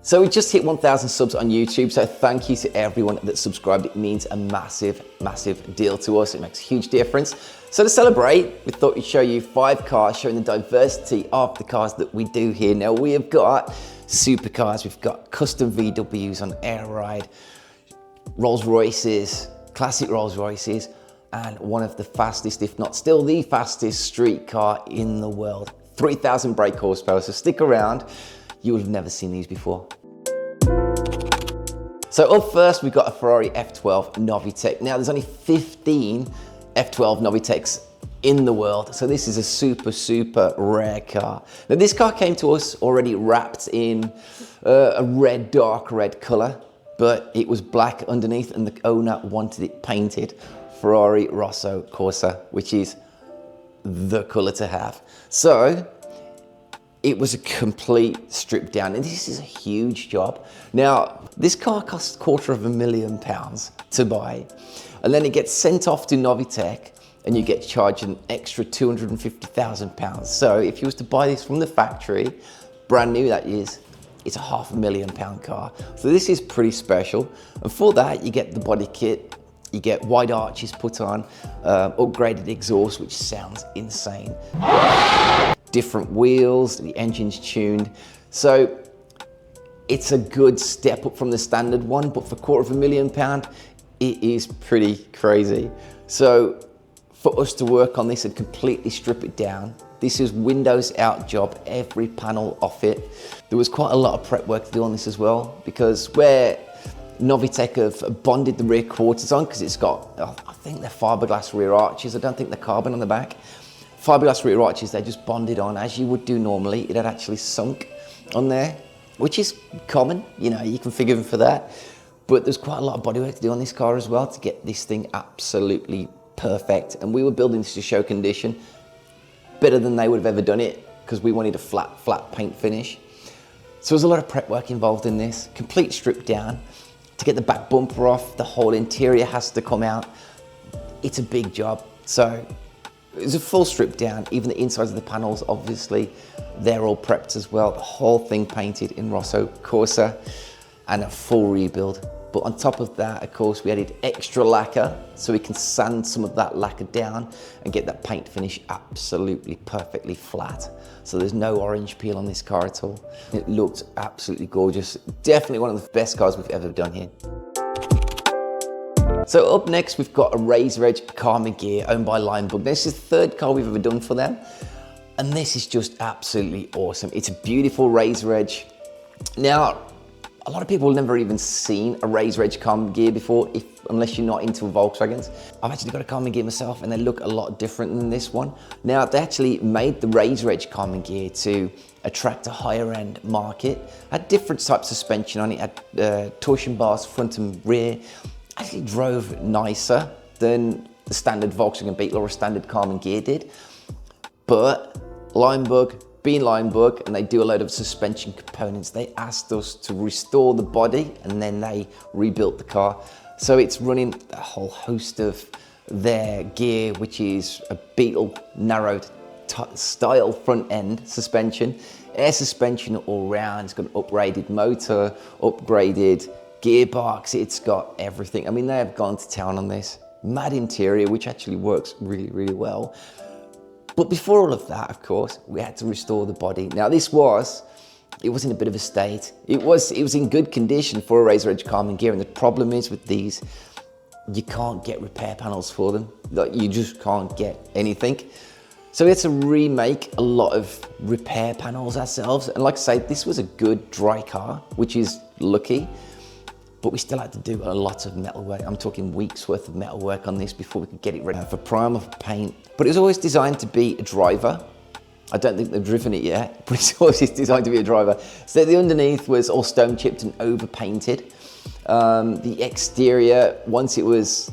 So we just hit 1,000 subs on YouTube, so thank you to everyone that subscribed. It means a massive, massive deal to us. It makes a huge difference. So to celebrate, we thought we'd show you 5 cars showing the diversity of the cars that we do here. Now we have got supercars, we've got custom VWs on air ride, Rolls Royces, classic Rolls Royces, and one of the fastest, if not still the fastest street car in the world. 3,000 brake horsepower, so stick around. You would have never seen these before. So up first, we've got a Ferrari F12 Novitec. Now there's only 15 F12 Novitecs in the world. So this is a super, super rare car. Now this car came to us already wrapped in a red, dark red color, but it was black underneath and the owner wanted it painted Ferrari Rosso Corsa, which is the color to have. So it was a complete strip down, and this is a huge job. Now, this car costs £250,000 to buy, and then it gets sent off to Novitec, and you get charged an extra £250,000. So if you was to buy this from the factory, brand new that is, it's a £500,000 car. So this is pretty special, and for that, you get the body kit, you get wide arches put on, upgraded exhaust, which sounds insane. Different wheels, the engine's tuned. So it's a good step up from the standard one, but for £250,000, it is pretty crazy. So for us to work on this and completely strip it down, this is windows out job, every panel off it. There was quite a lot of prep work to do on this as well, because where Novitec have bonded the rear quarters on, because it's got, I think they're fiberglass rear arches, I don't think they're carbon on the back. Fiberglass rear arches, they're just bonded on as you would do normally. It had actually sunk on there, which is common, you know, you can forgive them for that. But there's quite a lot of bodywork to do on this car as well to get this thing absolutely perfect. And we were building this to show condition, better than they would have ever done it, because we wanted a flat paint finish. So there's a lot of prep work involved in this, complete strip down. To get the back bumper off, the whole interior has to come out. It's a big job. So it's a full strip down, even the insides of the panels, obviously, they're all prepped as well. The whole thing painted in Rosso Corsa and a full rebuild. But on top of that, of course, we added extra lacquer so we can sand some of that lacquer down and get that paint finish absolutely perfectly flat. So there's no orange peel on this car at all. It looked absolutely gorgeous. Definitely one of the best cars we've ever done here. So up next, we've got a Razor Edge Karma Gear owned by Linebug. This is the third car we've ever done for them. And this is just absolutely awesome. It's a beautiful Razor Edge. Now, a lot of people have never even seen a Razor Edge Karma Gear before, unless you're not into Volkswagens. I've actually got a Karma Gear myself, and they look a lot different than this one. Now, they actually made the Razor Edge Karma Gear to attract a higher end market. Had different types of suspension on it, had torsion bars front and rear. Actually drove nicer than the standard Volkswagen Beetle or a standard Karmann Gear did. But Linebug, being Linebug, and they do a load of suspension components, they asked us to restore the body and then they rebuilt the car. So it's running a whole host of their gear, which is a Beetle narrowed style front end suspension, air suspension all round. It's got an upgraded motor, upgraded gearbox, it's got everything. I mean, they have gone to town on this. Mad interior, which actually works really, really well. But before all of that, of course, we had to restore the body. Now it was in a bit of a state. It was in good condition for a Razor Edge Karmann Gear, and the problem is with these, you can't get repair panels for them. Like, you just can't get anything. So we had to remake a lot of repair panels ourselves. And like I say, this was a good dry car, which is lucky. But we still had to do a lot of metal work. I'm talking weeks worth of metal work on this before we could get it ready for primer, for paint. But it was always designed to be a driver. I don't think they've driven it yet, but it's always designed to be a driver. So the underneath was all stone chipped and over painted. The exterior, once it was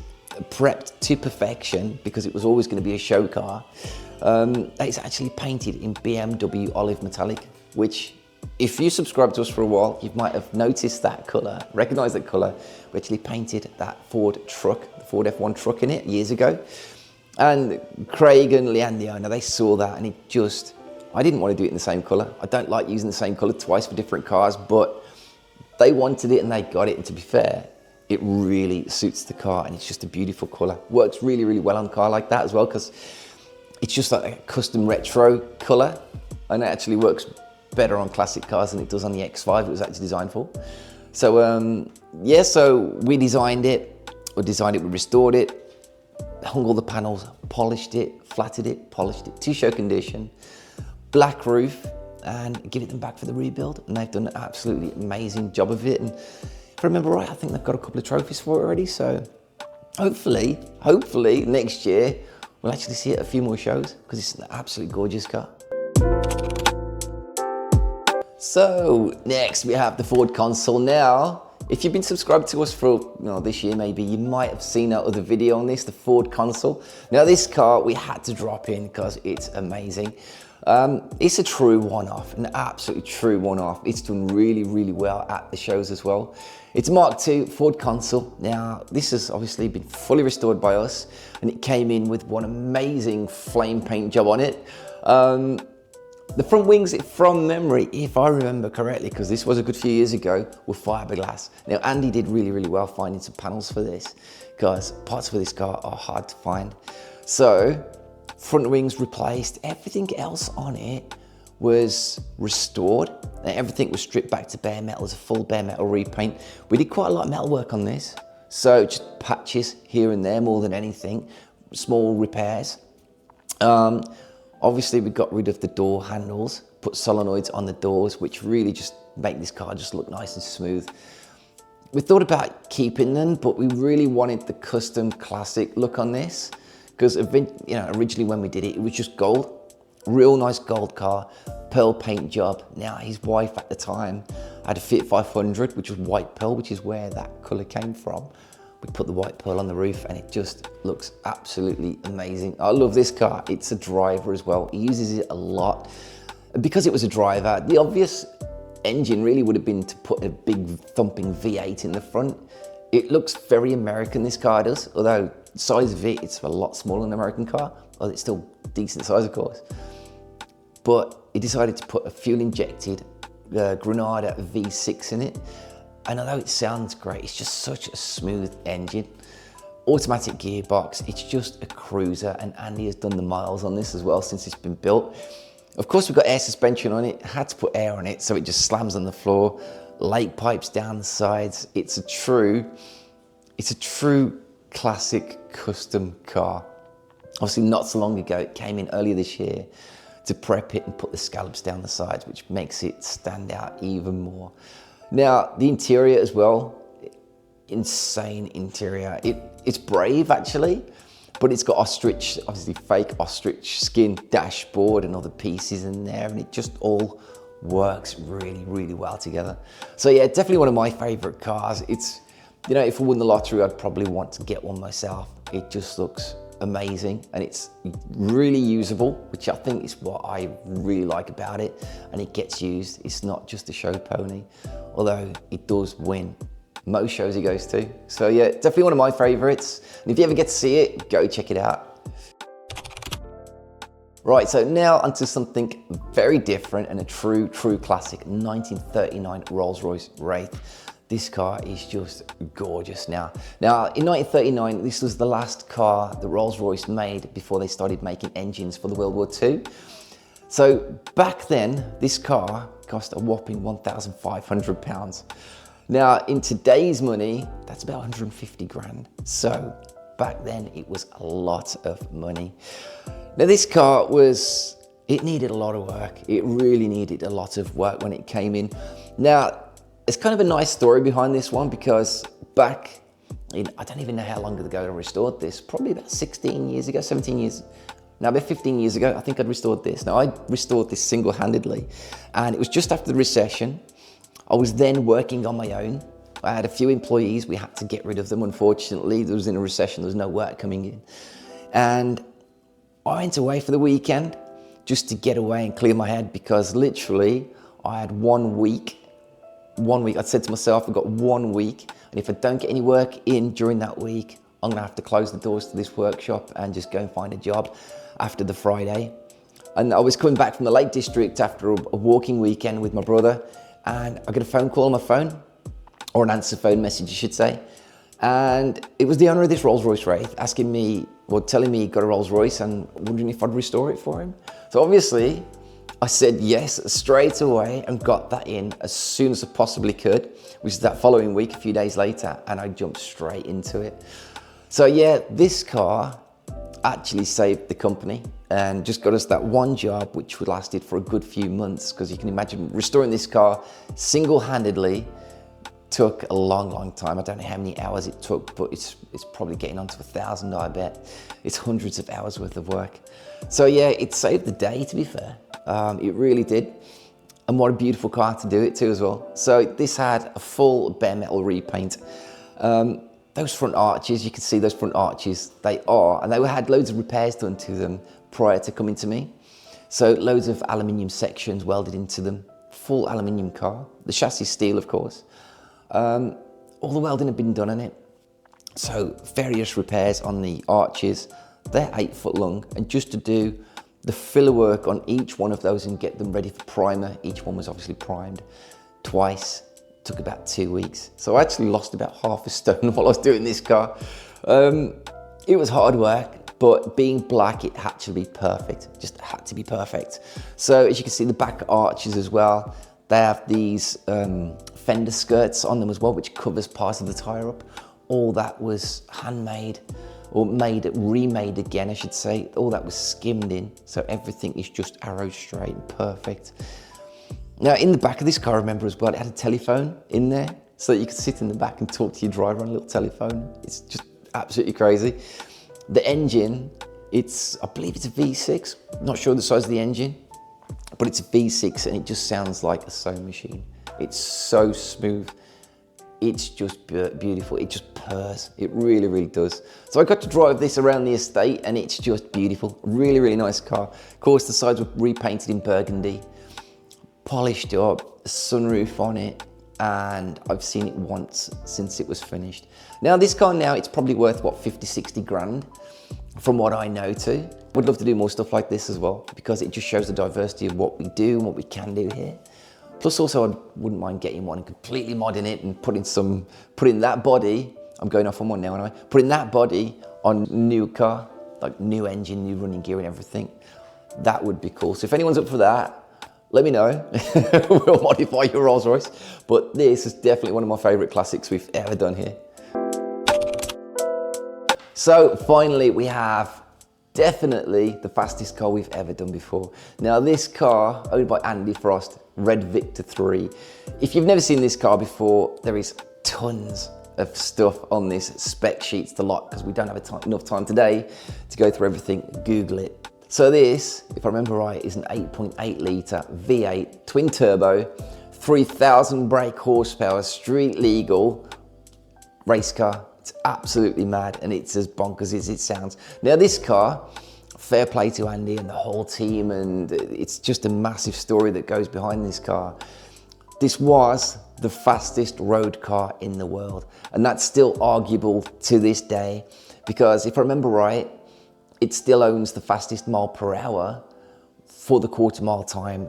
prepped to perfection, because it was always going to be a show car, it's actually painted in BMW olive metallic, which, if you subscribe to us for a while, you might have noticed that colour, recognised that colour. We actually painted that Ford truck, the Ford F1 truck in it years ago. And Craig and Leanne, the owner, they saw that and it just, I didn't want to do it in the same colour. I don't like using the same colour twice for different cars, but they wanted it and they got it. And to be fair, it really suits the car and it's just a beautiful color. Works really, really well on a car like that as well, because it's just like a custom retro color, and it actually works better on classic cars than it does on the X5 it was actually designed for. So yeah, so we designed it, we restored it, hung all the panels, polished it, flattered it, polished it to show condition, black roof, and give it them back for the rebuild. And they've done an absolutely amazing job of it. And if I remember right, I think they've got a couple of trophies for it already. So hopefully next year, we'll actually see it at a few more shows, because it's an absolutely gorgeous car. So next we have the Ford console. Now, if you've been subscribed to us for this year, maybe you might have seen our other video on this, the Ford console. Now this car we had to drop in because it's amazing. It's a true one-off, an absolutely true one-off. It's done really, really well at the shows as well. It's Mark II Ford console. Now, this has obviously been fully restored by us, and it came in with one amazing flame paint job on it. The front wings, from memory, if I remember correctly, because this was a good few years ago, were fiberglass. Now, Andy did really, really well finding some panels for this, because parts for this car are hard to find. So, front wings replaced, everything else on it was restored, and everything was stripped back to bare metal as a full bare metal repaint. We did quite a lot of metal work on this, so just patches here and there more than anything, small repairs. Obviously we got rid of the door handles, put solenoids on the doors, which really just make this car just look nice and smooth. We thought about keeping them, but we really wanted the custom classic look on this, because originally when we did it, it was just gold, real nice gold car, pearl paint job. Now his wife at the time had a Fiat 500, which was white pearl, which is where that color came from. We put the white pearl on the roof and it just looks absolutely amazing. I love this car. It's a driver as well. He uses it a lot. Because it was a driver, the obvious engine really would have been to put a big thumping V8 in the front. It looks very American, this car does, although the size of it, it's a lot smaller than an American car. Well, it's still decent size, of course. But he decided to put a fuel injected Granada V6 in it. And although it sounds great, it's just such a smooth engine. Automatic gearbox, it's just a cruiser, and Andy has done the miles on this as well since it's been built. Of course, we've got air suspension on it, had to put air on it so it just slams on the floor, lake pipes down the sides. It's a true classic custom car. Obviously not so long ago, it came in earlier this year to prep it and put the scallops down the sides, which makes it stand out even more. Now, the interior as well, insane interior. It's brave actually, but it's got ostrich, obviously fake ostrich skin dashboard and other pieces in there, and it just all works really, really well together. So yeah, definitely one of my favorite cars. It's, if I won the lottery, I'd probably want to get one myself. It just looks amazing, and it's really usable, which I think is what I really like about it, and it gets used. It's not just a show pony, although it does win most shows he goes to. So yeah, definitely one of my favorites, and if you ever get to see it, go check it out. Right, so now onto something very different and a true classic, 1939 Rolls-Royce Wraith. This car is just gorgeous now. Now, in 1939, this was the last car that Rolls-Royce made before they started making engines for the World War II. So back then, this car cost a whopping £1,500. Now, in today's money, that's about 150 grand. So back then, it was a lot of money. Now, this car it needed a lot of work. It really needed a lot of work when it came in. Now, it's kind of a nice story behind this one, because back in, I don't even know how long ago I restored this, probably about 16 years ago, 17 years, no, about 15 years ago, I think I'd restored this. Now, I restored this single-handedly, and it was just after the recession. I was then working on my own. I had a few employees, we had to get rid of them, unfortunately. There was in a recession, there was no work coming in. And I went away for the weekend just to get away and clear my head, because literally I had 1 week. I said to myself, I've got 1 week, and if I don't get any work in during that week, I'm gonna have to close the doors to this workshop and just go and find a job after the Friday. And I was coming back from the Lake District after a walking weekend with my brother, and I got a phone call on my phone. or an answer phone message, you should say. And it was the owner of this Rolls-Royce Wraith asking me, or telling me he got a Rolls-Royce and wondering if I'd restore it for him. So obviously, I said yes straight away and got that in as soon as I possibly could, which is that following week, a few days later, and I jumped straight into it. So yeah, this car actually saved the company and just got us that one job, which lasted for a good few months, because you can imagine restoring this car single-handedly took a long time. I don't know how many hours it took, but it's probably getting on to 1,000, I bet. It's hundreds of hours worth of work. So yeah, it saved the day, to be fair. It really did. And what a beautiful car to do it to as well. So this had a full bare metal repaint. Those front arches, you can see those front arches, they had loads of repairs done to them prior to coming to me. So loads of aluminium sections welded into them, full aluminium car. The chassis steel, of course. All the welding had been done on it. So various repairs on the arches. They're 8 foot long, and just to do the filler work on each one of those and get them ready for primer. Each one was obviously primed twice. Took about 2 weeks. So I actually lost about half a stone while I was doing this car. It was hard work, but being black, it had to be perfect. It just had to be perfect. So as you can see, the back arches as well, they have these fender skirts on them as well, which covers part of the tire up. All that was handmade, or remade again, I should say. All that was skimmed in, so everything is just arrow straight and perfect. Now, in the back of this car, remember as well, it had a telephone in there, so that you could sit in the back and talk to your driver on a little telephone. It's just absolutely crazy. The engine, I believe it's a V6. Not sure the size of the engine, but it's a V6 and it just sounds like a sewing machine. It's so smooth. It's just beautiful. It just purrs. It really, really does. So I got to drive this around the estate and it's just beautiful. Really, really nice car. Of course, the sides were repainted in burgundy, polished up, a sunroof on it, and I've seen it once since it was finished. Now this car now, it's probably worth what, 50, 60 grand from what I know too. Would love to do more stuff like this as well, because it just shows the diversity of what we do and what we can do here. Plus also, I wouldn't mind getting one and completely modding it and putting that body, I'm going off on one now anyway, putting that body on a new car, like new engine, new running gear and everything. That would be cool. So if anyone's up for that, let me know. We'll modify your Rolls Royce. But this is definitely one of my favorite classics we've ever done here. So finally, we have definitely the fastest car we've ever done before. Now this car, owned by Andy Frost, Red Victor 3. If you've never seen this car before, there is tons of stuff on this spec sheets to lot, because we don't have enough time today to go through everything. Google it. So this, if I remember right, is an 8.8 litre V8 twin turbo, 3,000 brake horsepower, street legal race car. It's absolutely mad, and it's as bonkers as it sounds. Now this car, fair play to Andy and the whole team, and it's just a massive story that goes behind this car. This was the fastest road car in the world, and that's still arguable to this day, because if I remember right, it still owns the fastest mile per hour for the quarter mile time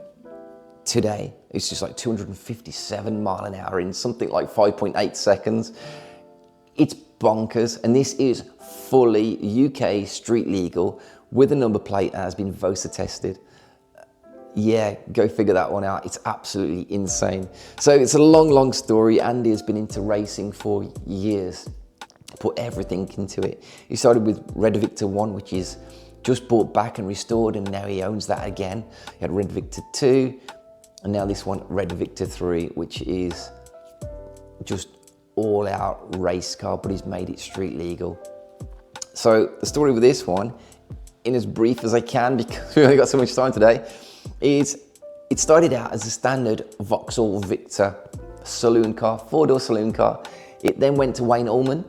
today. It's just like 257 mile an hour in something like 5.8 seconds. It's bonkers, and this is fully UK street legal with a number plate and has been VOSA tested. Yeah, go figure that one out. It's absolutely insane. So it's a long story. Andy has been into racing for years. Put everything into it. He started with Red Victor 1, which is just bought back and restored, and now he owns that again. He had Red Victor 2, and now this one, Red Victor 3, which is just all out race car, but he's made it street legal. So the story with this one, in as brief as I can, because we only got so much time today, is it started out as a standard Vauxhall Victor saloon car, 4-door saloon car. It then went to Wayne Ullman,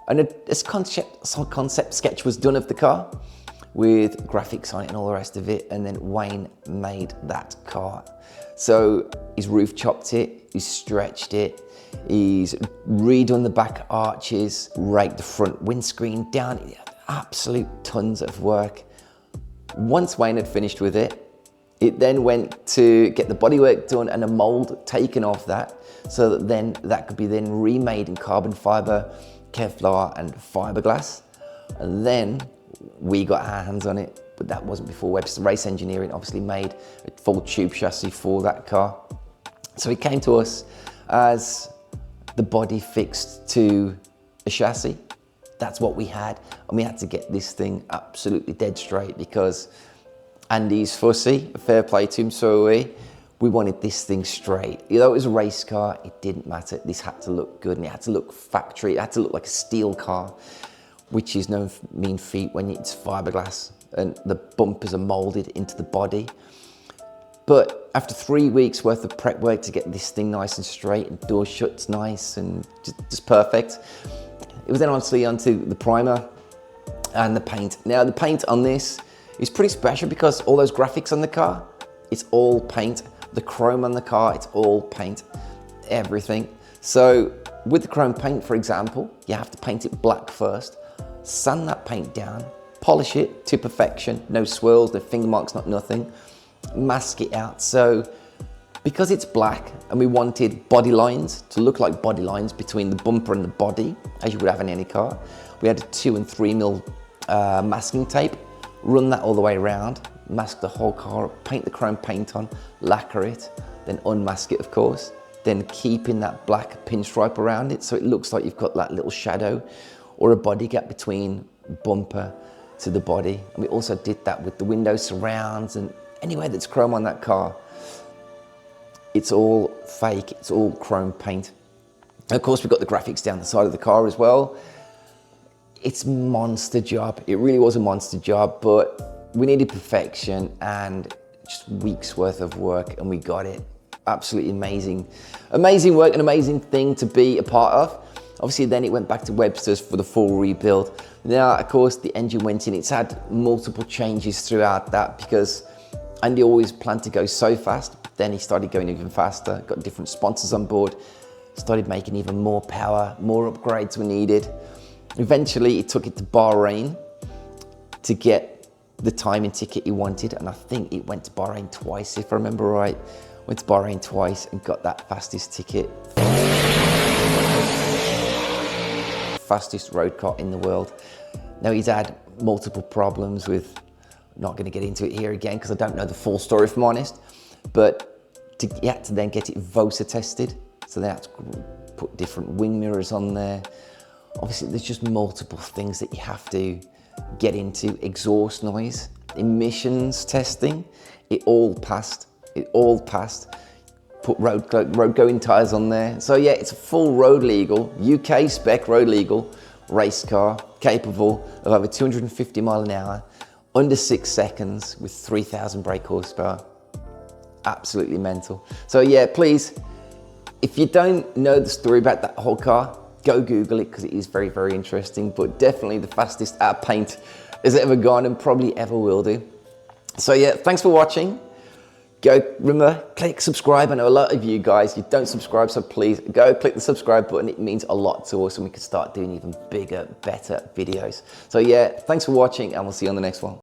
and a concept sketch was done of the car with graphics on it and all the rest of it, and then Wayne made that car. So he's roof chopped it, he's stretched it, he's redone the back arches, raked the front windscreen down, absolute tons of work. Once Wayne had finished with it, It then went to get the bodywork done and a mold taken off that, so that then that could be then remade in carbon fiber, Kevlar and fiberglass. And then we got our hands on it, but that wasn't before Webster Race Engineering obviously made a full tube chassis for that car. So it came to us as the body fixed to a chassis. That's what we had, and we had to get this thing absolutely dead straight because Andy's fussy, fair play to him, so we wanted this thing straight. Although it was a race car, it didn't matter. This had to look good and it had to look factory. It had to look like a steel car, which is no mean feat when it's fiberglass and the bumpers are molded into the body. But after 3 weeks worth of prep work to get this thing nice and straight and door shuts nice and just perfect, it was then obviously onto the primer and the paint. Now the paint on this is pretty special because all those graphics on the car, it's all paint. The chrome on the car, it's all paint, everything. So with the chrome paint, for example, you have to paint it black first, sand that paint down, polish it to perfection, no swirls, no finger marks, not nothing, mask it out. So because it's black and we wanted body lines to look like body lines between the bumper and the body, as you would have in any car, we had a 2 and 3 mil masking tape, run that all the way around, mask the whole car, paint the chrome paint on, lacquer it, then unmask it of course, then keeping that black pinstripe around it so it looks like you've got that little shadow or a body gap between bumper to the body. And we also did that with the window surrounds and anywhere that's chrome on that car. It's all fake, it's all chrome paint. And of course we've got the graphics down the side of the car as well. It's a monster job. It really was a monster job, but we needed perfection and just weeks worth of work and we got it. Absolutely amazing. Amazing work, an amazing thing to be a part of. Obviously then it went back to Webster's for the full rebuild. Now of course the engine went in, it's had multiple changes throughout that because Andy always planned to go so fast, but then he started going even faster, got different sponsors on board, started making even more power, more upgrades were needed. Eventually he took it to Bahrain to get the timing ticket he wanted, and I think it went to Bahrain twice if I remember right. Went to Bahrain twice and got that fastest ticket. Fastest road car in the world. Now he's had multiple problems with, not going to get into it here again because I don't know the full story if I'm honest, but he had to then get it VOSA tested, so they had to put different wing mirrors on there. Obviously there's just multiple things that you have to get into. Exhaust noise, emissions testing, it all passed. Put road going tyres on there. So yeah, it's a full road legal, UK spec road legal race car, capable of over 250 mile an hour, under 6 seconds with 3,000 brake horsepower. Absolutely mental. So yeah, please, if you don't know the story about that whole car, go Google it because it is very, very interesting, but definitely the fastest out of paint has ever gone and probably ever will do. So yeah, thanks for watching. Remember, click subscribe. I know a lot of you guys, you don't subscribe, so please go click the subscribe button. It means a lot to us and we can start doing even bigger, better videos. So yeah, thanks for watching and we'll see you on the next one.